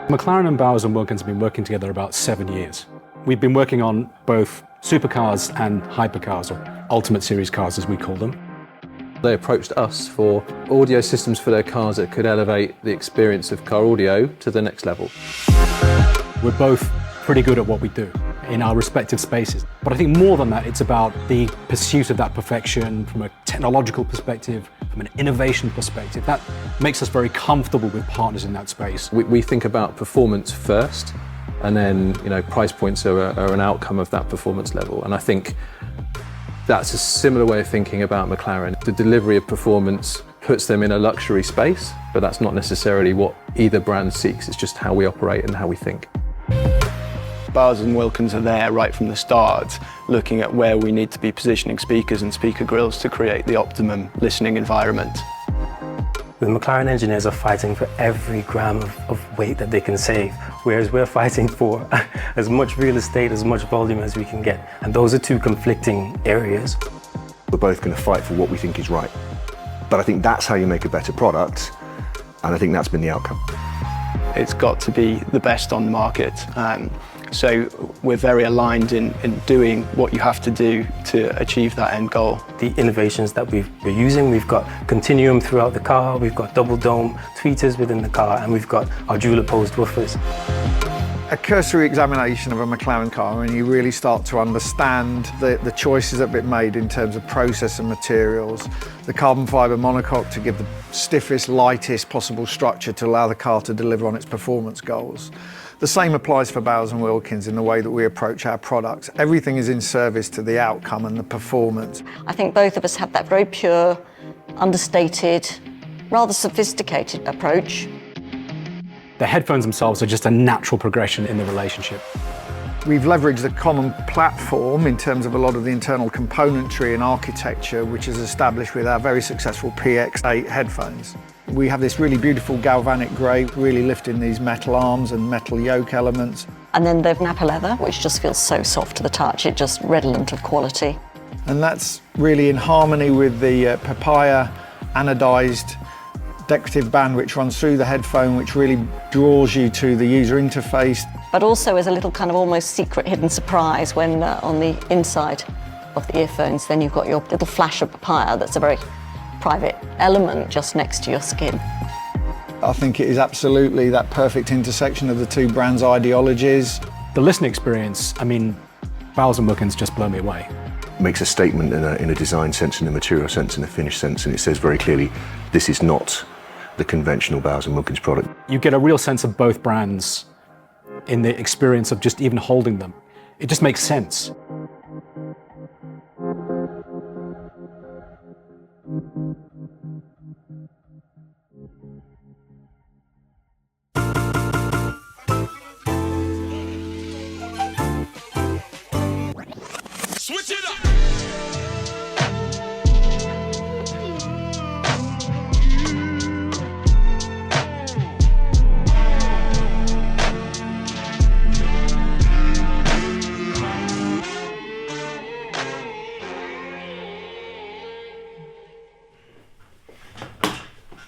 McLaren and Wilkins have been working together about 7 years. We've been working on both supercars and hypercars, or Ultimate Series cars as we call them. They approached us for audio systems for their cars that could elevate the experience of car audio to the next level. We're both pretty good at what we do in our respective spaces. But I think more than that, it's about the pursuit of that perfection from a technological perspective, from an innovation perspective. That makes us very comfortable with partners in that space. We think about performance first, and then price points are an outcome of that performance level. And I think that's a similar way of thinking about McLaren. The delivery of performance puts them in a luxury space, but that's not necessarily what either brand seeks. It's just how we operate and how we think. Bowers and Wilkins are there right from the start, looking at where we need to be positioning speakers and speaker grills to create the optimum listening environment. The McLaren engineers are fighting for every gram of weight that they can save, whereas we're fighting for as much real estate, as much volume as we can get. And those are two conflicting areas. We're both going to fight for what we think is right. But I think that's how you make a better product, and I think that's been the outcome. It's got to be the best on the market. So we're very aligned in doing what you have to do to achieve that end goal. The innovations that we're using, we've got continuum throughout the car, we've got double dome tweeters within the car, and we've got our dual opposed woofers. A cursory examination of a McLaren car, and you really start to understand the choices that have been made in terms of process and materials, the carbon fibre monocoque to give the stiffest, lightest possible structure to allow the car to deliver on its performance goals. The same applies for Bowers and Wilkins in the way that we approach our products. Everything is in service to the outcome and the performance. I think both of us have that very pure, understated, rather sophisticated approach. The headphones themselves are just a natural progression in the relationship. We've leveraged the common platform in terms of a lot of the internal componentry and architecture which is established with our very successful Px8 headphones. We have this really beautiful galvanic grey, really lifting these metal arms and metal yoke elements. And then the Napa leather, which just feels so soft to the touch, it's just redolent of quality. And that's really in harmony with the papaya anodized decorative band which runs through the headphone, which really draws you to the user interface. But also as a little kind of almost secret hidden surprise when on the inside of the earphones, then you've got your little flash of papaya that's a very private element just next to your skin. I think it is absolutely that perfect intersection of the two brands' ideologies. The listening experience, I mean, Bowers and Wilkins just blow me away. It makes a statement in a design sense, in a material sense, in a finish sense, and it says very clearly, this is not the conventional Bowers and Wilkins product. You get a real sense of both brands in the experience of just even holding them. It just makes sense. Switch it up.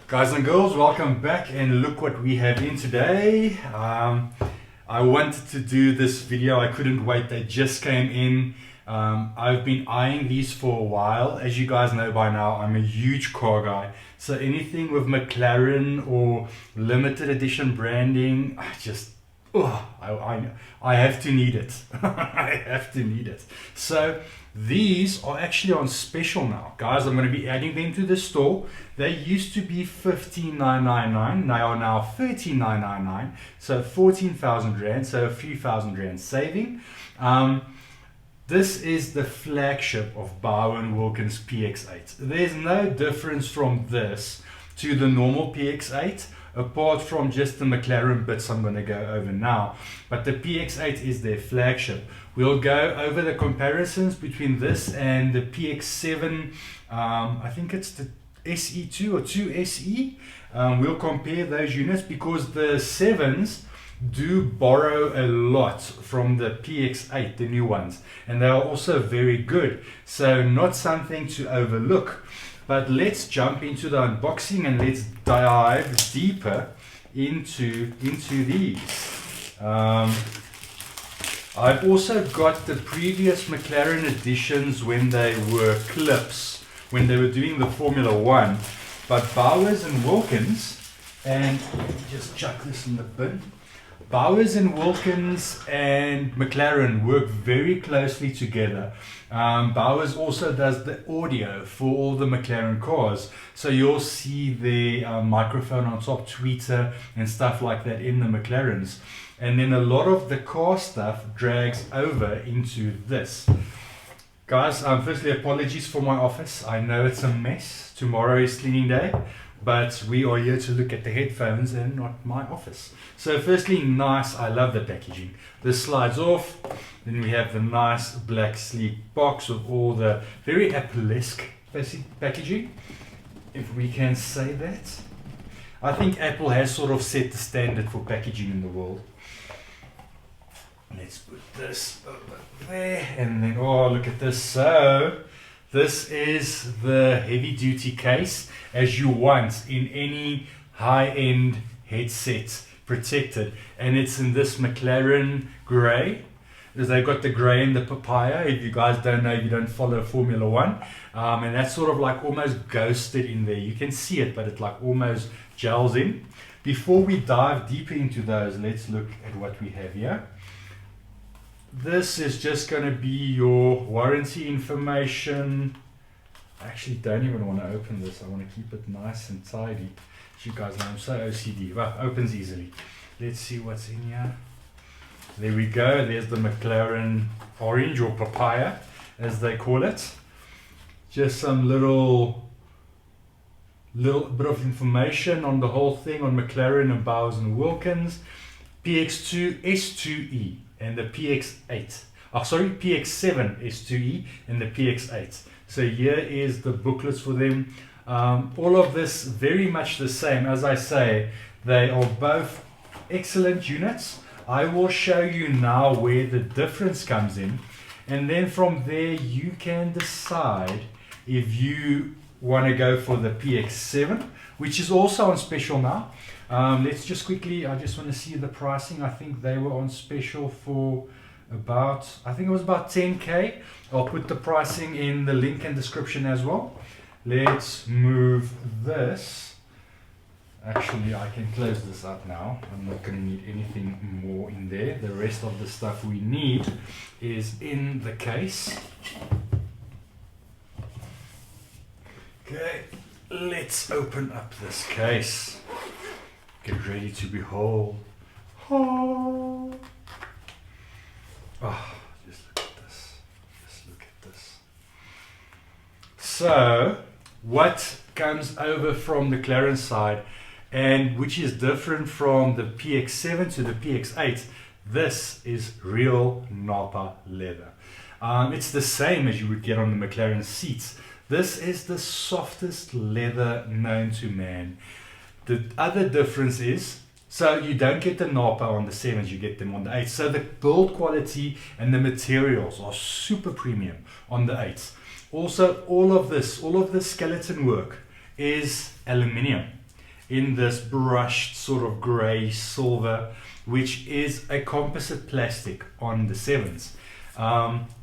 Guys and girls, welcome back, and look what we have in today. I wanted to do this video, I couldn't wait, they just came in. I've been eyeing these for a while. As you guys know by now, I'm a huge car guy. So anything with McLaren or limited edition branding, I have to need it. I have to need it. So these are actually on special now. Guys, I'm going to be adding them to the store. They used to be $15,999. They are now $13,999. So 14,000 Rand, so a few thousand Rand saving. This is the flagship of Bowers & Wilkins PX8. There's no difference from this to the normal PX8, apart from just the McLaren bits I'm going to go over now. But the PX8 is their flagship. We'll go over the comparisons between this and the PX7, I think it's the SE2 or 2SE. We'll compare those units because the 7s do borrow a lot from the Px8, the new ones, and they are also very good, so not something to overlook. But let's jump into the unboxing and let's dive deeper into these. I've also got the previous McLaren editions when they were clips, when they were doing the Formula One. But Bowers and Wilkins, and let me just chuck this in the bin. Bowers and Wilkins and McLaren work very closely together. Bowers also does the audio for all the McLaren cars. So you'll see the microphone on top, tweeter and stuff like that in the McLarens. And then a lot of the car stuff drags over into this. Guys, firstly, apologies for my office. I know it's a mess. Tomorrow is cleaning day. But we are here to look at the headphones and not my office. So firstly, nice, I love the packaging. This slides off, then we have the nice black sleek box with all the very Apple-esque packaging, if we can say that. I think Apple has sort of set the standard for packaging in the world. Let's put this over there, and then, oh, look at this. So this is the heavy duty case as you want in any high-end headset protected, and it's in this McLaren grey. They've got the grey and the papaya. If you guys don't know, if you don't follow Formula One, and that's sort of like almost ghosted in there. You can see it, but it like almost gels in. Before we dive deeper into those, let's look at what we have here. This is just going to be your warranty information. I actually don't even want to open this. I want to keep it nice and tidy. As you guys know, I'm so OCD. Well, opens easily. Let's see what's in here. There we go. There's the McLaren orange, or papaya as they call it. Just some little bit of information on the whole thing on McLaren and Bowers and Wilkins. Px2 S2E and the Px8. Oh, sorry, Px7 S2E and the Px8. So here is the booklets for them. All of this very much the same. As I say, they are both excellent units. I will show you now where the difference comes in, and then from there you can decide if you want to go for the Px7, which is also on special now. Let's just quickly, I just want to see the pricing. I think they were on special for about, I think it was about 10K. I'll put the pricing in the link and description as well. Let's move this. Actually, I can close this up now. I'm not going to need anything more in there. The rest of the stuff we need is in the case. Okay, let's open up this case. Get ready to behold. Oh, just look at this. Just look at this. So, what comes over from the McLaren side, and which is different from the Px7 to the Px8, this is real Napa leather. It's the same as you would get on the McLaren seats. This is the softest leather known to man. The other difference is, so you don't get the Napa on the 7s, you get them on the 8s. So the build quality and the materials are super premium on the 8s. Also, all of this skeleton work is aluminium in this brushed sort of grey silver, which is a composite plastic on the 7s.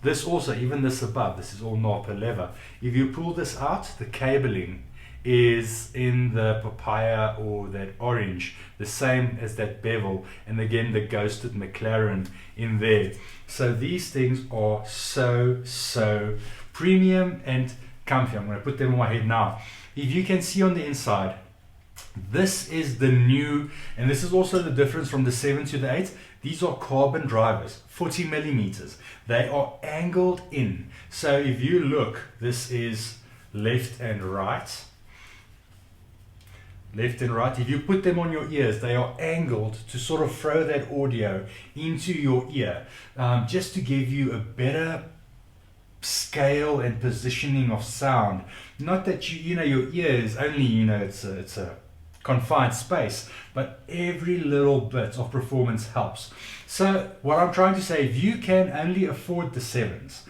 This also, even this above, this is all Napa leather. If you pull this out, the cabling is in the papaya or that orange, the same as that bevel, and again the ghosted McLaren in there. So these things are so premium and comfy. I'm going to put them on my head now. If you can see on the inside, this is the new, and this is also the difference from the 7 to the 8. These are carbon drivers, 40 millimeters. They are angled in. So if you look, this is left and right. Left and right. If you put them on your ears, they are angled to sort of throw that audio into your ear, just to give you a better scale and positioning of sound. Not that your ear is only, it's a confined space, but every little bit of performance helps. So what I'm trying to say, if you can only afford the 7s,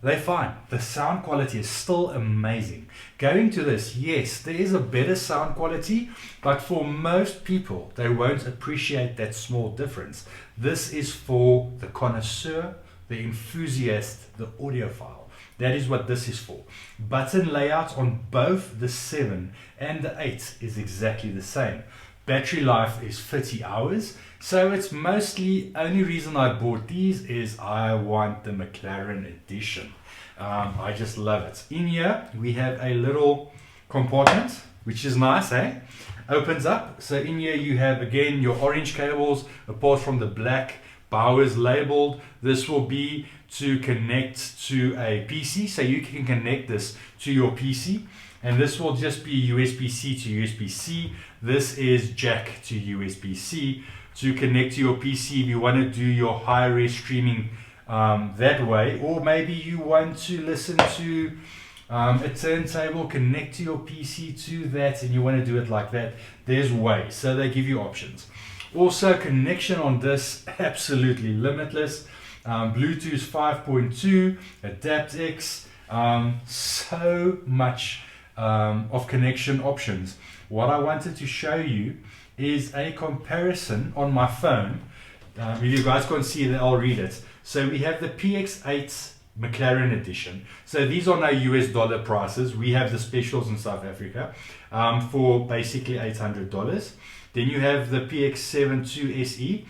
they're fine. The sound quality is still amazing. Going to this, yes, there is a better sound quality, but for most people, they won't appreciate that small difference. This is for the connoisseur, the enthusiast, the audiophile. That is what this is for. Button layout on both the 7 and the 8 is exactly the same. Battery life is 30 hours. So it's mostly, only reason I bought these is I want the McLaren edition. I just love it. In here, we have a little compartment, which is nice, eh? Opens up. So in here you have, again, your orange cables, apart from the black Bowers labeled. This will be to connect to a PC. So you can connect this to your PC. And this will just be USB-C to USB-C. This is jack to USB-C to connect to your PC if you want to do your high-res streaming that way. Or maybe you want to listen to a turntable, connect to your PC to that, and you want to do it like that. There's ways. So they give you options. Also, connection on this, absolutely limitless. Bluetooth 5.2, AdaptX, so much of connection options. What I wanted to show you is a comparison on my phone. If you guys can't see it, I'll read it. So we have the Px8 McLaren edition. So these are now US dollar prices. We have the specials in South Africa for basically $800. Then you have the Px7 2SE.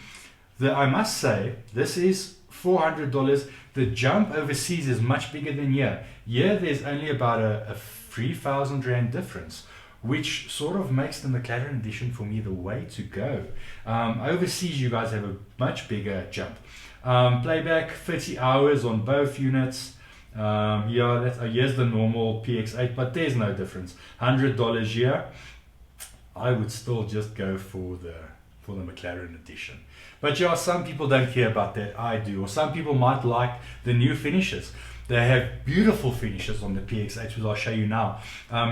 I must say, this is $400. The jump overseas is much bigger than here. Here there's only about a 3,000 Rand difference, which sort of makes the McLaren edition for me the way to go. Overseas you guys have a much bigger jump. Playback 30 hours on both units. Here's the normal Px8, but there's no difference. $100 here. I would still just go for the McLaren edition. But yeah, some people don't care about that. I do. Or some people might like the new finishes. They have beautiful finishes on the Px8, which I'll show you now.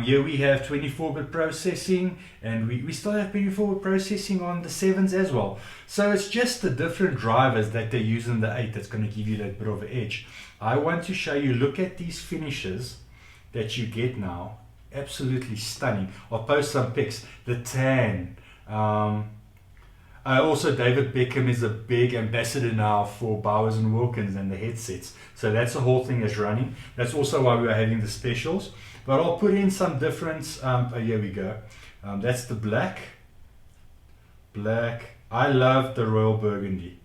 Here we have 24-bit processing, and we still have 24-bit processing on the 7s as well. So it's just the different drivers that they use in the 8 that's going to give you that bit of an edge. I want to show you, look at these finishes that you get now. Absolutely stunning. I'll post some pics. The tan. Also, David Beckham is a big ambassador now for Bowers and Wilkins and the headsets. So that's the whole thing is running. That's also why we are having the specials. But I'll put in some difference. Here we go. That's the black. Black. I love the Royal Burgundy.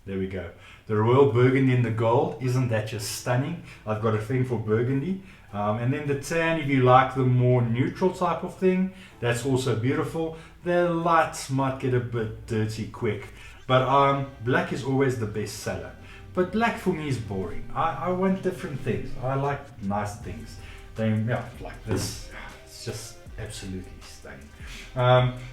There we go. The Royal Burgundy in the gold. Isn't that just stunning? I've got a thing for burgundy. And then the tan, if you like the more neutral type of thing, that's also beautiful. The lights might get a bit dirty quick, but black is always the best seller. But black for me is boring. I want different things. I like nice things. Like this. It's just absolutely stunning.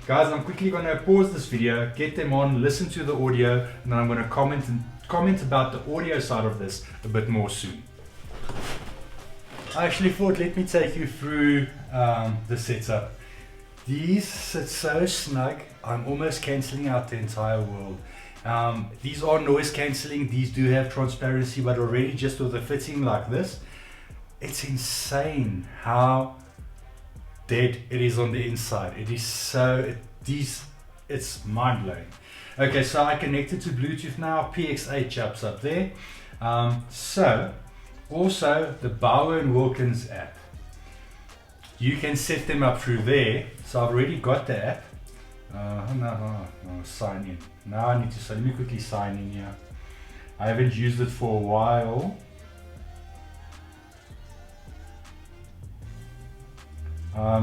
Guys, I'm quickly going to pause this video, get them on, listen to the audio, and then I'm going to comment about the audio side of this a bit more soon. I actually thought, let me take you through the setup. These sit so snug, I'm almost cancelling out the entire world. These are noise cancelling, these do have transparency, but already just with the fitting like this, it's insane how dead it is on the inside. It is so, it's mind blowing. Okay, so I connected to Bluetooth now, Px8 jumps up there. Also the Bauer and Wilkins app. You can set them up through there. So I've already got the app. Sign in. Now I need to, so let me quickly sign in here. I haven't used it for a while.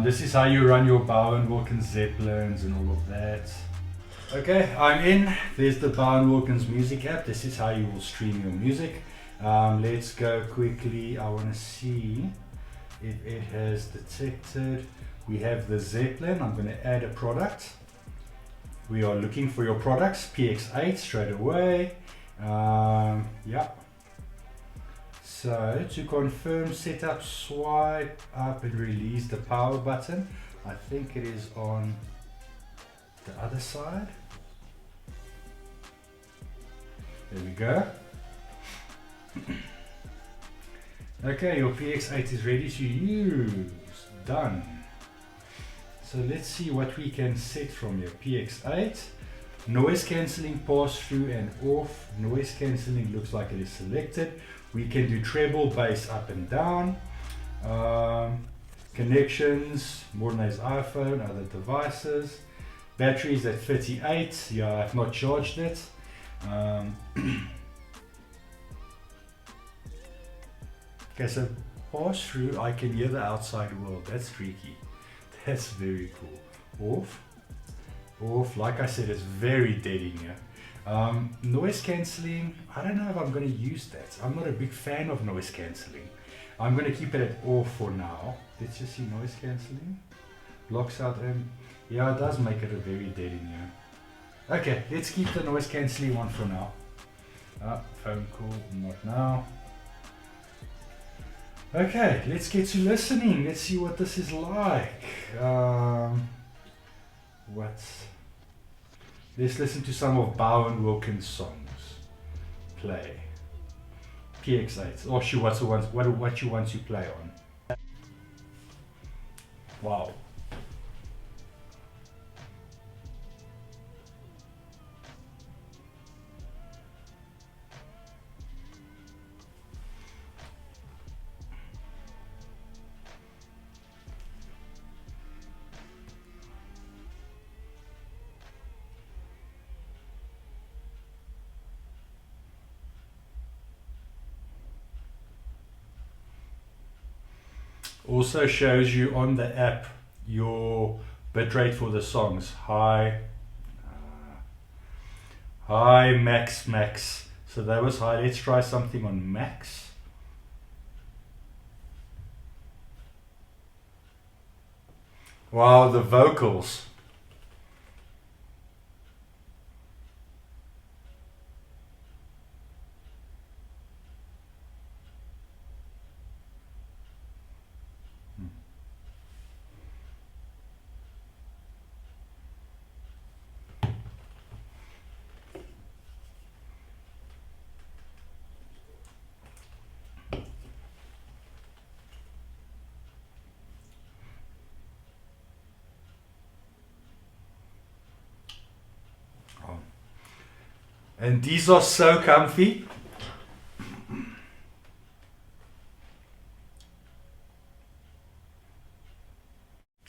This is how you run your Bauer and Wilkins Zeppelins and all of that. Okay, I'm in. There's the Bauer and Wilkins music app. This is how you will stream your music. Let's go quickly. I want to see if it has detected. We have the Zeppelin. I'm going to add a product. We are looking for your products. Px8 straight away. Yeah. So to confirm setup, swipe up and release the power button. I think it is on the other side. There we go. Okay, your PX8 is ready to use. Done. So let's see what we can set from your PX8. Noise cancelling pass through and off. Noise cancelling looks like it is selected. We can do treble, bass up and down. Connections, Morne's iPhone, other devices. Batteries at 38. Yeah, I've not charged it. Okay, so pass through, I can hear the outside world. That's freaky. That's very cool. Off. Off, like I said, it's very dead in here. Noise cancelling, I don't know if I'm going to use that. I'm not a big fan of noise cancelling. I'm going to keep it at off for now. Let's just see noise cancelling. Blocks out yeah, it does make it a very dead in here. Okay, let's keep the noise cancelling one for now. Phone call, not now. Okay, let's get to listening. Let's see what this is like. Let's listen to some of Bow and Wilkins' songs. Play. PX8. Or she what you want to play on. Wow. Also shows you on the app your bitrate for the songs. High, max. So that was high. Let's try something on max. Wow, the vocals. And these are so comfy.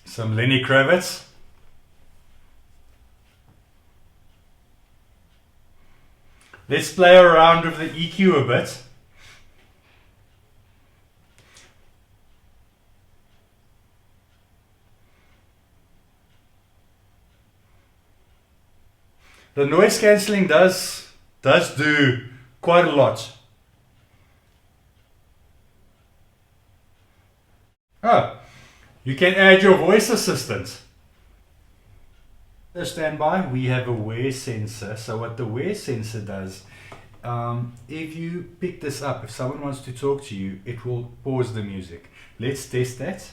Some Lenny Kravitz. Let's play around with the EQ a bit. The noise cancelling does do quite a lot. Oh, you can add your voice assistant. Stand by, we have a wear sensor. So what the wear sensor does, if you pick this up, if someone wants to talk to you, it will pause the music. Let's test that.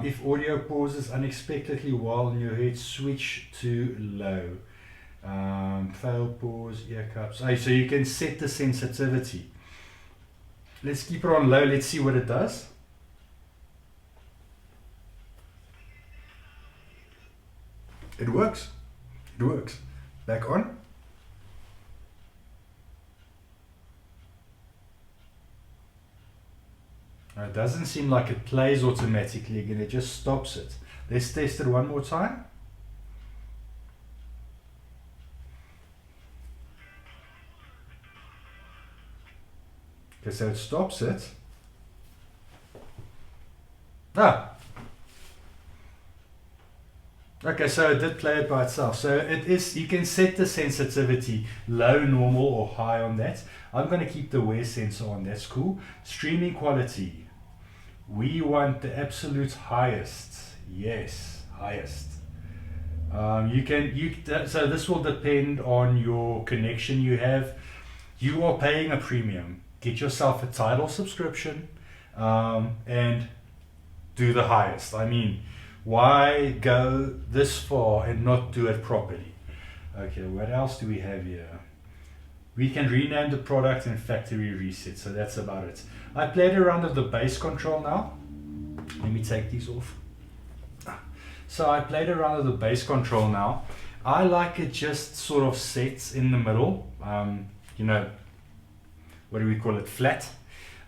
If audio pauses unexpectedly while in your head, switch to low. Fail pause, ear cups. So you can set the sensitivity. Let's keep it on low. Let's see what it does. It works. It works. Back on. It doesn't seem like it plays automatically again, it just stops it. Let's test it one more time. Okay, so it stops it. Okay, so it did play it by itself. So it is, you can set the sensitivity low, normal or high on that. I'm going to keep the wear sensor on, that's cool. Streaming quality. We want the absolute highest. Yes, highest. So this will depend on your connection you have. You are paying a premium. Get yourself a Tidal subscription and do the highest. I mean, why go this far and not do it properly? Okay, what else do we have here? we can rename the product and factory reset. So that's about it. I played around with the bass control now. Let me take these off. So I played around with the bass control now. I like it just sort of sets in the middle. You know, what do we call it? Flat.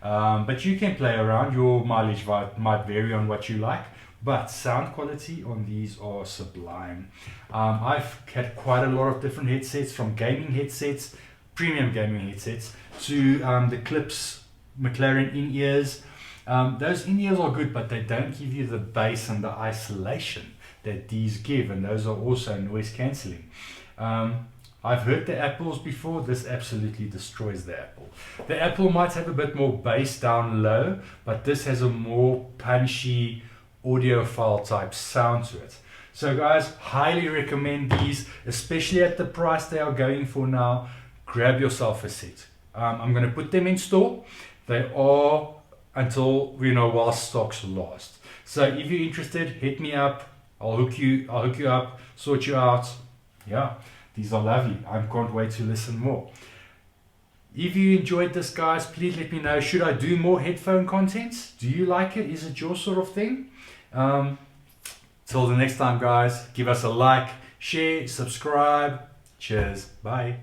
But you can play around. Your mileage might vary on what you like. But sound quality on these are sublime. I've had quite a lot of different headsets, from gaming headsets, premium gaming headsets, to the Clips McLaren in-ears. Those in-ears are good, but they don't give you the bass and the isolation that these give, and those are also noise cancelling. I've heard the Apples before. This absolutely destroys the Apple. The Apple might have a bit more bass down low, but this has a more punchy audiophile type sound to it. So guys, highly recommend these, especially at the price they are going for now. Grab yourself a set. I'm going to put them in store. They are until, you know, while stocks last. So if you're interested, hit me up. I'll hook you up, sort you out. Yeah, these are lovely. I can't wait to listen more. If you enjoyed this, guys, please let me know. Should I do more headphone content? Do you like it? Is it your sort of thing? Till the next time, guys, give us a like, share, subscribe. Cheers. Bye.